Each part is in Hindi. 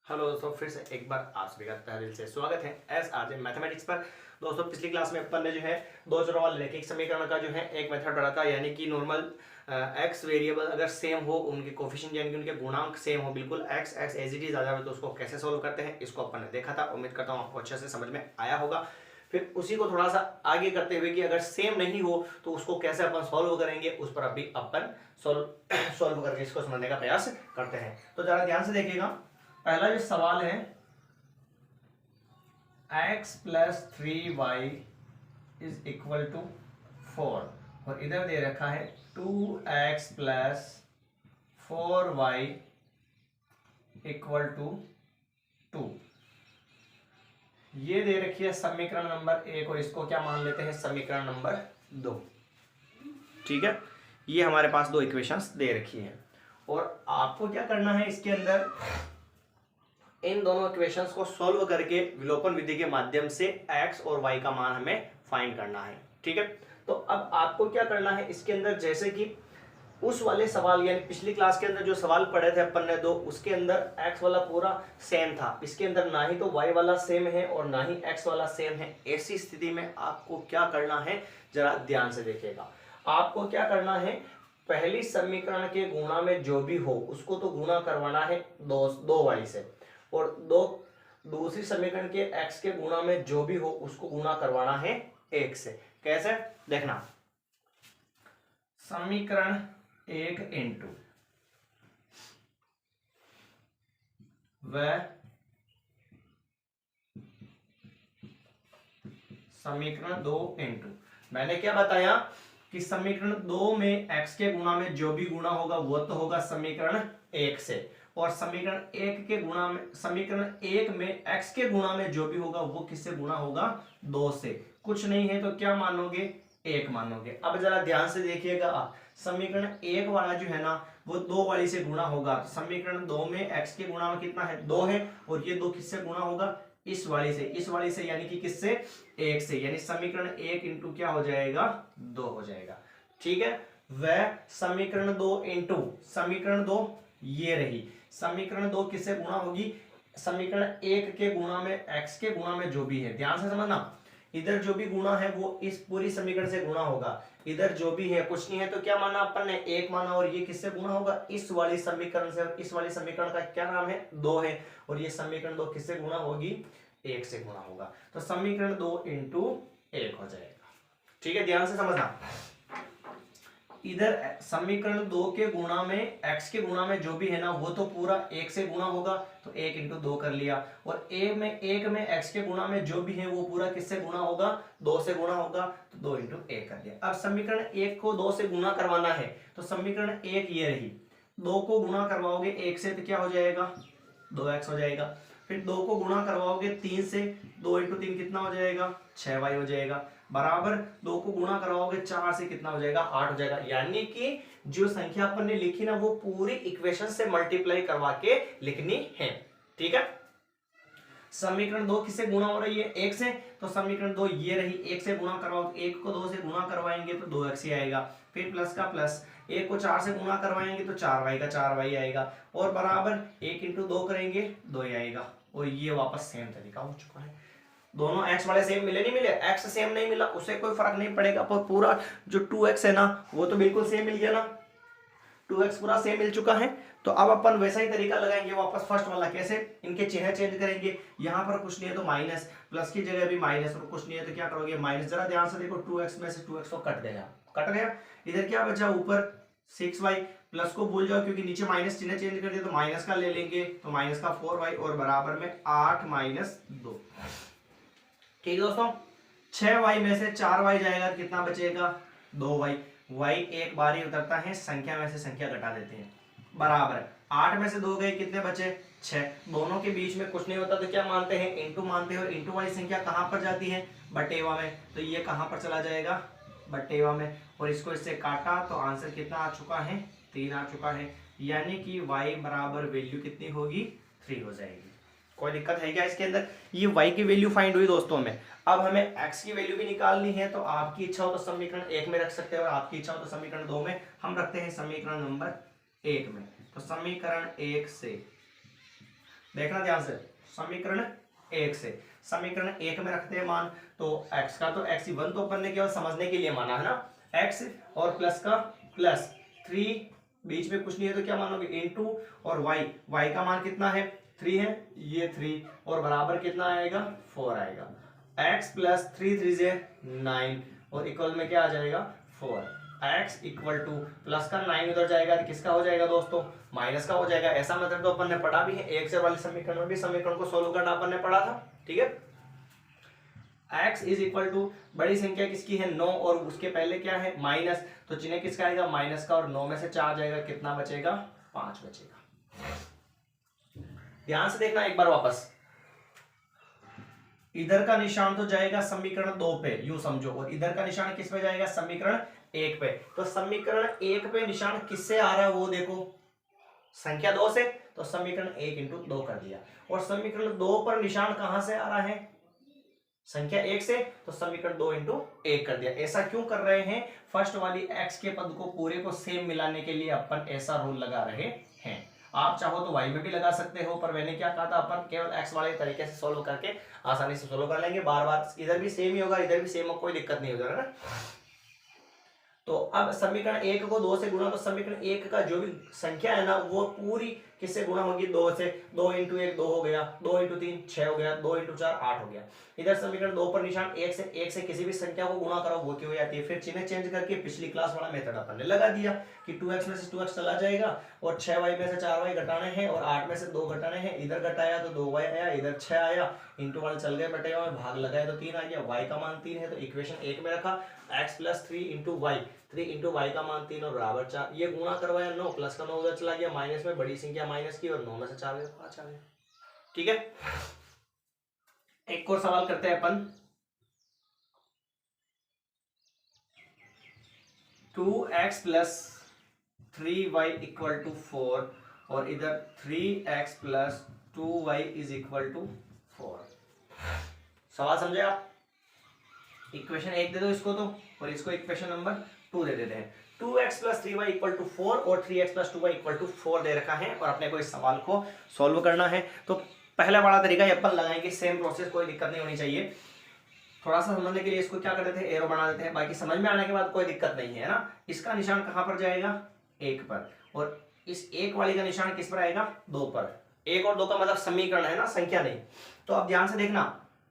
हेलो दोस्तों, फिर से एक बार आप सभी का तहे दिल से स्वागत है एस आर जे मैथमेटिक्स पर। दोस्तों, पिछली क्लास में अपन ने जो है दो चरों वाले रैखिक समीकरण का जो है एक मेथड पढ़ा था, यानी कि नॉर्मल एक्स वेरिएबल अगर सेम हो, उनके कोफिशिएंट यानी कि उनके गुणांक सेम हो, बिल्कुल x x as it is आ जाए, तो उसको कैसे सोल्व करते हैं इसको अपन ने देखा था। उम्मीद करता हूँ आपको अच्छे से समझ में आया होगा। फिर उसी को थोड़ा सा आगे करते हुए कि अगर सेम नहीं हो तो उसको कैसे अपन सॉल्व करेंगे, उस पर अभी अपन सॉल्व करके इसको समझने का प्रयास करते हैं। तो जरा ध्यान से देखिएगा। पहला जो सवाल है, x plus 3y is equal to 4 और इधर दे रखा है 2x plus 4y equal to 2। ये दे रखी है समीकरण नंबर 1 और इसको क्या मान लेते हैं, समीकरण नंबर 2। ठीक है, ये हमारे पास दो इक्वेशंस दे रखी है और आपको क्या करना है, इसके अंदर इन दोनों इक्वेशंस को सॉल्व करके विलोपन विधि के माध्यम से x और y का मान हमें फाइंड करना है। ठीक है, तो अब आपको क्या करना है इसके अंदर, जैसे कि उस वाले सवाल यानी पिछली क्लास के अंदर जो सवाल पढ़े थे अपन ने दो, उसके अंदर x वाला पूरा सेम था, इसके अंदर ना ही तो y वाला सेम है और ना ही x वाला सेम है। ऐसी स्थिति में आपको क्या करना है, जरा ध्यान से देखिएगा। आपको क्या करना है, पहली समीकरण के गुणा में जो भी हो उसको तो गुणा करवाना है दो वाली से, और दूसरी समीकरण के x के गुणा में जो भी हो उसको गुणा करवाना है 1 से। कैसे देखना, समीकरण 1 इंटू व समीकरण 2 इंटू, मैंने क्या बताया कि समीकरण 2 में x के गुणा में जो भी गुणा होगा वो तो होगा समीकरण 1 से, और समीकरण 1 के गुणा में, समीकरण 1 में x के गुणा में जो भी होगा वो किससे गुणा होगा, 2 से। कुछ नहीं है तो क्या मानोगे, 1 मानोगे। अब जरा ध्यान से देखिएगा आप, समीकरण 1 वाला जो है ना वो 2 वाली से गुणा होगा, तो समीकरण 2 में x के गुणा में कितना है, 2 है, और ये 2 किससे गुणा होगा, इस वाली से यानी कि किससे, 1 से, यानी समीकरण 1 इंटू क्या हो जाएगा, 2 हो जाएगा। ठीक है, वह समीकरण 2 इंटू समीकरण 2 ये रही, समीकरण 2 किससे गुणा होगी, समीकरण 1 के गुणा में x के गुणा में जो भी है, ध्यान से समझना, इधर जो भी गुणा है वो इस पूरी समीकरण से गुणा होगा, इधर जो भी है कुछ नहीं है तो क्या माना अपन ने, 1 माना, और ये किससे गुणा होगा, इस वाली समीकरण से, और इस वाली समीकरण का क्या नाम है, 2 है, और ये समीकरण 2 किससे गुणा होगी, 1 से गुणा होगा, तो समीकरण 2 इंटू 1 हो जाएगा। ठीक है, ध्यान से समझना, इधर समीकरण 2 के गुणा में x के गुणा में जो भी है ना वो तो पूरा 1 से गुणा होगा, तो 1 इंटू 2 कर लिया, और 1 में x के गुणा में जो भी है वो पूरा किससे गुणा होगा, 2 से गुणा होगा, तो 2 इंटू 1 कर दिया। अब समीकरण 1 को 2 से गुणा करवाना है, तो समीकरण 1 ये रही, 2 को गुणा करवाओगे 1 से तो क्या हो जाएगा, 2x हो जाएगा, फिर 2 को गुणा करवाओगे 3 से, 2 इंटू 3 कितना हो जाएगा, 6y हो जाएगा, बराबर 2 को गुणा करवाओगे 4 से कितना हो जाएगा, 8 हो जाएगा। यानी कि जो संख्या अपन ने लिखी ना वो पूरी इक्वेशन से मल्टीप्लाई करवा के लिखनी है। ठीक है, समीकरण 2 किससे गुणा हो रही है, 1 से, तो समीकरण 2 ये रही, 1 से गुणा करवाओ, 1 को 2 से गुणा करवाएंगे तो 2x ही आएगा, फिर प्लस का प्लस, 1 को 4 से गुणा करवाएंगे तो 4y का 4y आएगा, और बराबर 1 इंटू 2 करेंगे 2 ही आएगा, और ये वापस सेम तरीका हो चुका है। दोनों x वाले सेम मिले, नहीं मिले, x सेम नहीं मिला उससे कोई फर्क नहीं पड़ेगा, पर पूरा जो 2x है ना वो तो बिल्कुल सेम मिल गया ना, 2x पूरा सेम मिल चुका है। तो अब अपन वैसा ही तरीका लगाएंगे वापस फर्स्ट वाला, कैसे, इनके चिन्ह चेंज करेंगे, यहाँ पर कुछ नहीं है तो माइनस, प्लस की जगह भी माइनस, और कुछ नहीं है तो क्या करोगे, माइनस। जरा ध्यान से देखो, 2x में से 2x तो कट गया, इधर क्या बचा, ऊपर 6y, प्लस को भूल जाओ क्योंकि नीचे माइनस चिन्ह चेंज कर दिया, तो माइनस का ले लेंगे, तो माइनस का 4y, और बराबर में 8 माइनस 2। ठीक है दोस्तों, 6y में से 4y जाएगा, कितना बचेगा, 2y, y एक बार ही उतरता है, संख्या में से संख्या घटा देते हैं, बराबर 8 में से 2 गए, कितने बचे, 6, दोनों के बीच में कुछ नहीं होता तो क्या मानते हैं, इंटू मानते हैं, और इंटू वाली संख्या कहां पर जाती है, बटेवा में, तो ये कहां पर चला जाएगा, बटेवा में, और इसको इससे काटा तो आंसर कितना आ चुका है, 3 आ चुका है, यानी कि y बराबर वैल्यू कितनी होगी, 3 हो जाएगी। कोई दिक्कत है क्या इसके अंदर, ये y की वैल्यू फाइंड हुई दोस्तों में। अब हमें x की वैल्यू भी निकालनी है, तो आपकी इच्छा हो तो समीकरण 1 में रख सकते हैं, और आपकी इच्छा हो तो समीकरण 2 में, हम रखते हैं समीकरण नंबर 1 में। तो समीकरण 1 से देखना ध्यान से, समीकरण एक से समीकरण एक में रखते हैं मान, तो x का तो x ही 1 तो अपन ने केवल समझने के लिए माना है ना, x और प्लस का प्लस 3, बीच में कुछ नहीं है तो क्या मानोगे इनटू, और y का मान कितना है 3 है, ये 3 और बराबर कितना आएगा 4 आएगा, x प्लस 3 3 से 9 और इक्वल में क्या आ जाएगा 4, x इक्वल टू प्लस का 9 उधर जाएगा तो किसका हो जाएगा दोस्तों माइनस का हो जाएगा। ऐसा मतलब तो अपन ने पढ़ा भी है, एक से वाले समीकरण में भी समीकरण को सोल्व करना अपन ने पढ़ा था, ठीक है। x इज इक्वल टू बड़ी संख्या किसकी है 9 और उसके पहले क्या है माइनस, तो चिन्ह किसका आएगा माइनस का, और 9 में से 4 जाएगा कितना बचेगा 5 बचेगा। ध्यान से देखना एक बार वापस, इधर का निशान तो जाएगा समीकरण 2 पे, यूं समझो, और इधर का निशान किस पे जाएगा समीकरण 1 पे। तो समीकरण 1 पे निशान किससे आ रहा है वो देखो, संख्या 2 से, तो समीकरण 1 इंटू 2 कर दिया, और समीकरण 2 पर निशान कहां से आ रहा है संख्या 1 से, तो समीकरण 2 इंटू 1 कर दिया। ऐसा क्यों कर रहे हैं, फर्स्ट वाली x के पद को पूरे को सेम मिलाने के लिए अपन ऐसा रूल लगा रहे हैं। आप चाहो तो y में भी लगा सकते हो, पर मैंने क्या कहा था अपन केवल x वाले तरीके से सोल्व करके आसानी से सोल्व कर लेंगे, बार बार इधर भी सेम ही होगा इधर भी सेम, कोई दिक्कत नहीं होगा ना। तो अब समीकरण 1 को 2 से गुणा, तो समीकरण 1 का जो भी संख्या है ना वो पूरी किससे गुणा होगी 2 से, 2 इंटू 1 2 हो गया, 2 इंटू 3 6 हो गया, 2 इंटू 4 8 हो गया। इधर समीकरण 2 पर निशान 1 से किसी भी संख्या को गुणा करो वो क्या हो जाती है, फिर चिन्ह चेंज करके पिछली क्लास वाला मेथड अपन ने लगा दिया कि 2x में से 2x चला जाएगा, और 6y में से 4y घटाने हैं, और 8 में से 2 घटाने हैं, इधर घटाया तो 2y आया, इधर 6 आया, इंटू वाले चल गए बटे में भाग लगाया तो 3 आ गया, y का मान 3 है तो इक्वेशन 1 में रखा, x plus 3 into y, 3 into y का मान 3 और बराबर 4, ये गुणा करवाया 9, प्लस का 9 उधर चला गया, माइनस में बड़ी संख्या माइनस की, और 9 में से 4 गया 5 आ गया, ठीक है। एक और सवाल करते हैं अपन, 2x plus 3y equal to 4, और इधर 3x plus 2y is equal to 4। सवाल समझे आप, इक्वेशन 1 दे दो इसको तो, और इसको इक्वेशन नंबर 2 दे देते हैं। 2x plus 3y equal to 4 और 3x plus 2y equal to 4 दे रखा है, और अपने को इस सवाल को सॉल्व करना है। तो पहला वाला तरीका ये अपन लगाएंगे, सेम प्रोसेस, कोई दिक्कत नहीं होनी चाहिए। थोड़ा सा समझने के लिए इसको क्या कर देते हैं एरो बना देते हैं, बाकी समझ में आने के बाद कोई दिक्कत नहीं है ना। इसका निशान कहां पर जाएगा 1 पर, और इस 1 वाली का निशान किस पर आएगा 2 पर। 1 और 2 का मतलब समीकरण है ना, संख्या नहीं। तो अब ध्यान से देखना,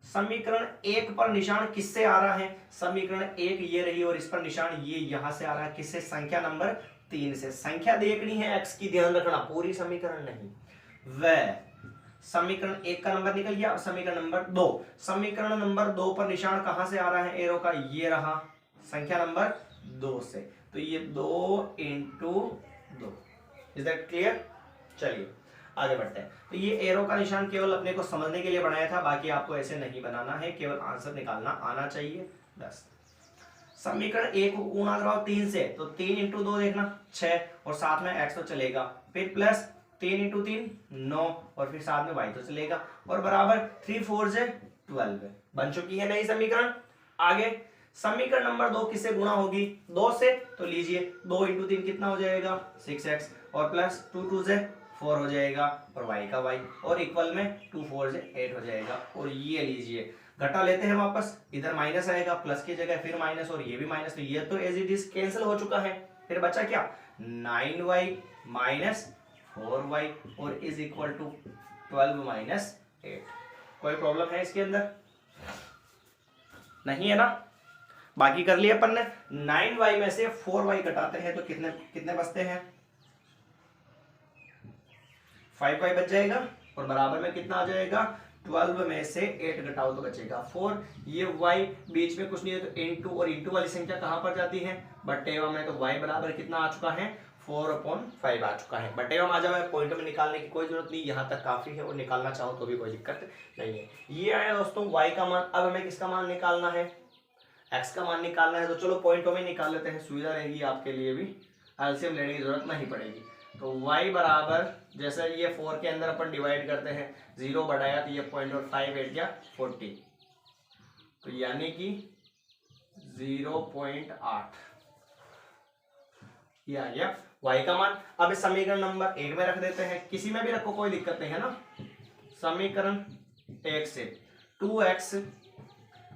समीकरण 1 पर निशान किससे आ रहा है, समीकरण 1 ये रही, और इस पर निशान ये यहां से आ रहा है, किससे संख्या नंबर 3 से। संख्या देखनी है x की, ध्यान रखना, पूरी समीकरण नहीं। वह समीकरण 1 का नंबर निकल गया, और समीकरण नंबर 2, समीकरण नंबर 2 पर निशान कहां से आ रहा है एरो का, ये रहा संख्या नंबर 2 से, तो ये 2 इंटू 2। Is that clear. चलिए आगे बढ़ते हैं। तो ये एरो का निशान केवल अपने को समझने के लिए बनाया था, बाकी आपको ऐसे नहीं बनाना है, केवल आंसर निकालना आना चाहिए बस। समीकरण 1 को गुणा कराओ 3 से, तो 3 इंटू 2 देखना 6, और साथ में x तो चलेगा, फिर प्लस 3 इंटू 3 9, और फिर साथ में y तो चलेगा, और बराबर 3 4 से 12 बन चुकी है नई समीकरण। आगे समीकरण नंबर 2 किससे गुणा होगी 2 से, तो लीजिए 2 इंटू 3 कितना हो जाएगा 6x, और प्लस 2 2 से 4 हो जाएगा, और y का y, और इक्वल में 2 4 से 8 हो जाएगा। और ये लीजिए घटा लेते हैं वापस, इधर माइनस आएगा, प्लस की जगह फिर माइनस, और ये भी माइनस, तो ये तो एज इट इज कैंसिल हो चुका है। फिर बचा क्या 9y माइनस 4y, और इज इक्वल टू 12 माइनस 8। कोई प्रॉब्लम है इसके अंदर, नहीं है ना। बाकी कर लिया अपन ने, 9y में से 4y घटाते हैं तो कितने कितने बचते हैं 5y बच जाएगा, और बराबर में कितना आ जाएगा 12 में से 8 घटाओ तो बचेगा 4। ये y बीच में कुछ नहीं है तो इंटू, और इंटू वाली संख्या कहां पर जाती है बटेवा में, तो y बराबर कितना आ चुका है 4/5 आ चुका है। बटेवा में आ जाए, पॉइंट में निकालने की कोई जरूरत नहीं, यहाँ तक काफी है, और निकालना चाहो तो भी कोई दिक्कत नहीं है। ये आया दोस्तों y का मान। अब हमें किसका मान निकालना है x का मान निकालना है, तो चलो पॉइंटों में निकाल लेते हैं, सुविधा रहेगी आपके लिए भी, एलसीएम लेने की जरूरत नहीं पड़ेगी। तो y बराबर जैसे ये 4 के अंदर अपन डिवाइड करते हैं, 0 बढ़ाया तो ये 0.5 8 या 40, तो यानी कि 0.8 ये आ गया y का मान। अब इस समीकरण नंबर 1 में रख देते हैं, किसी में भी रखो कोई दिक्कत नहीं है ना। समीकरण 1 से 2x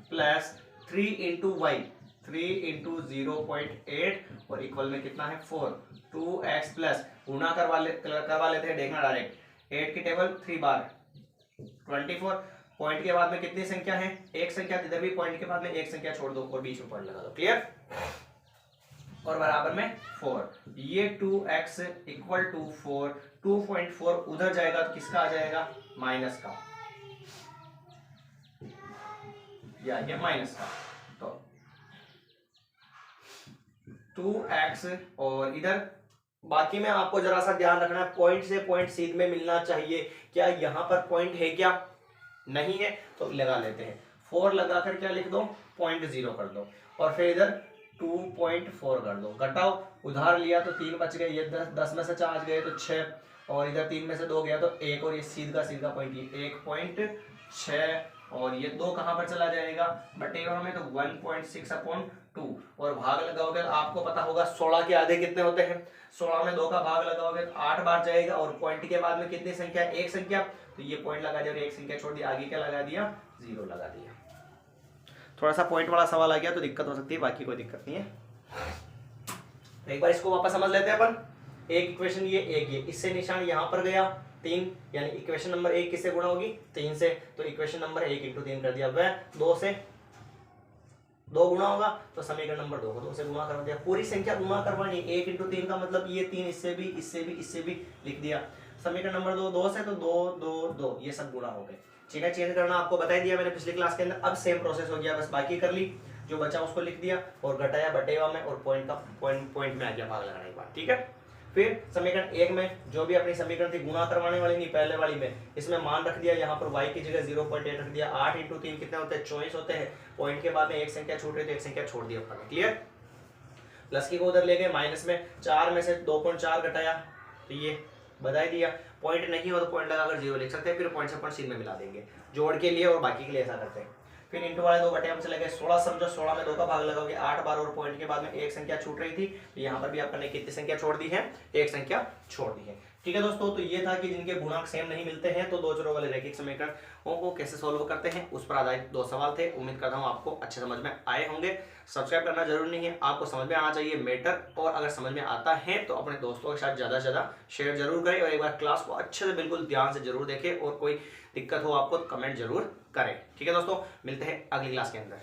plus 3 into y, 3 into 0.8 और इक्वल में कितना है 4। 2x प्लस गुना करवा लेते हैं, देखना डायरेक्ट, 8 की टेबल 3 बार 24, पॉइंट के बाद में कितनी संख्या है, एक संख्या, इधर भी पॉइंट के बाद में एक संख्या छोड़ दो और बीच में पॉइंट लगा दो, क्लियर, और बराबर में 4। ये 2x इक्वल टू 4, 2.4 उधर जाएगा तो किसका आ जाएगा, माइनस का, ये माइनस का, तो 2x और इधर बाकी में आपको जरा सा ध्यान रखना है, पॉइंट से पॉइंट सीध में मिलना चाहिए। क्या यहाँ पर पॉइंट है क्या, नहीं है, तो लगा लेते हैं 4 लगाकर क्या लिख दो, 0.0 कर दो और फिर इधर 2.4 कर दो, घटाओ, उधार लिया तो 3 बच गए, ये 10 में से 4 गए तो 6 और इधर 3 में से 2 गया तो 1 और ये सीधा पॉइंट, ये 1.6 और ये 2 कहां पर चला जाएगा, बटेगा में, तो 1.6/2 और भाग लगाओगे आपको पता होगा 16 के आधे कितने होते हैं, 16 में 2 का भाग लगाओगे तो 8 बार जाएगा और पॉइंट के बाद में कितनी संख्या, एक संख्या, तो ये पॉइंट लगा दिया और एक संख्या छोड़ दिया, आगे क्या लगा दिया, 0 लगा दिया। थोड़ा सा पॉइंट वाला सवाल आ गया तो दिक्कत हो सकती है, बाकी कोई दिक्कत नहीं है। एक बार इसको वापस समझ लेते हैं अपन, एक इक्वेशन ये, एक ये, इससे निशान यहाँ पर गया 3, यानी इक्वेशन नंबर 1 किससे गुणा होगी, 3 से, तो इक्वेशन नंबर 1 इंटू 3 कर दिया, वह 2 से 2 गुणा होगा तो समीकरण नंबर 2 को 2 से गुणा कर दिया, पूरी संख्या गुणा करवानी, 1 इंटू 3 का मतलब ये 3 इससे भी इससे भी इससे भी लिख दिया, समीकरण नंबर 2 से तो 2 2 2 ये सब गुणा हो गए, ठीक है, चेंज करना आपको बता दिया मैंने पिछली क्लास के अंदर, अब सेम प्रोसेस हो गया, बस बाकी कर ली, जो बचा उसको लिख दिया और घटाया बटेवा में और पॉइंट का पॉइंट में आ गया भाग लगाने के बाद, ठीक है। फिर समीकरण 1 में जो भी अपनी समीकरण थी गुणा करवाने वाली नहीं, पहले वाली में, इसमें मान रख दिया, यहाँ पर y की जगह 0.8 रख दिया, 8 इंटू 3 कितने होते हैं, 24 होते हैं, पॉइंट के बाद में एक संख्या छूट रही तो एक संख्या छोड़ दी ऊपर में, क्लियर, प्लस की को उधर ले गए, माइनस में 4 में से 2.4 घटाया तो ये बता दिया, पॉइंट नहीं हो तो पॉइंट लगाकर 0 लिख सकते हैं, फिर पॉइंट से पॉइंट सीध में मिला देंगे, जोड़ के लिए और बाकी के लिए ऐसा करते हैं। फिर इंटू वाले 2 बटे हम चले गए 16, समझो 16 में 2 का भाग लगाओगे 8 बार और पॉइंट के बाद में एक संख्या छूट रही थी, तो यहाँ पर भी आपने कितनी संख्या छोड़ दी है, एक संख्या छोड़ दी है, ठीक है दोस्तों। तो ये था कि जिनके गुणांक सेम नहीं मिलते हैं तो 2 चरों वाले रैखिक समीकरणों को कैसे सोल्व करते हैं, उस पर आधारित 2 सवाल थे, उम्मीद करता हूँ आपको अच्छे समझ में आए होंगे। सब्सक्राइब करना जरूरी नहीं है, आपको समझ में आना चाहिए मैटर, और अगर समझ में आता है तो अपने दोस्तों के साथ ज़्यादा से ज़्यादा शेयर जरूर करें और एक बार क्लास को अच्छे से बिल्कुल ध्यान से जरूर देखें, और कोई दिक्कत हो आपको तो कमेंट जरूर करें, ठीक है दोस्तों। मिलते हैं अगली क्लास के अंदर।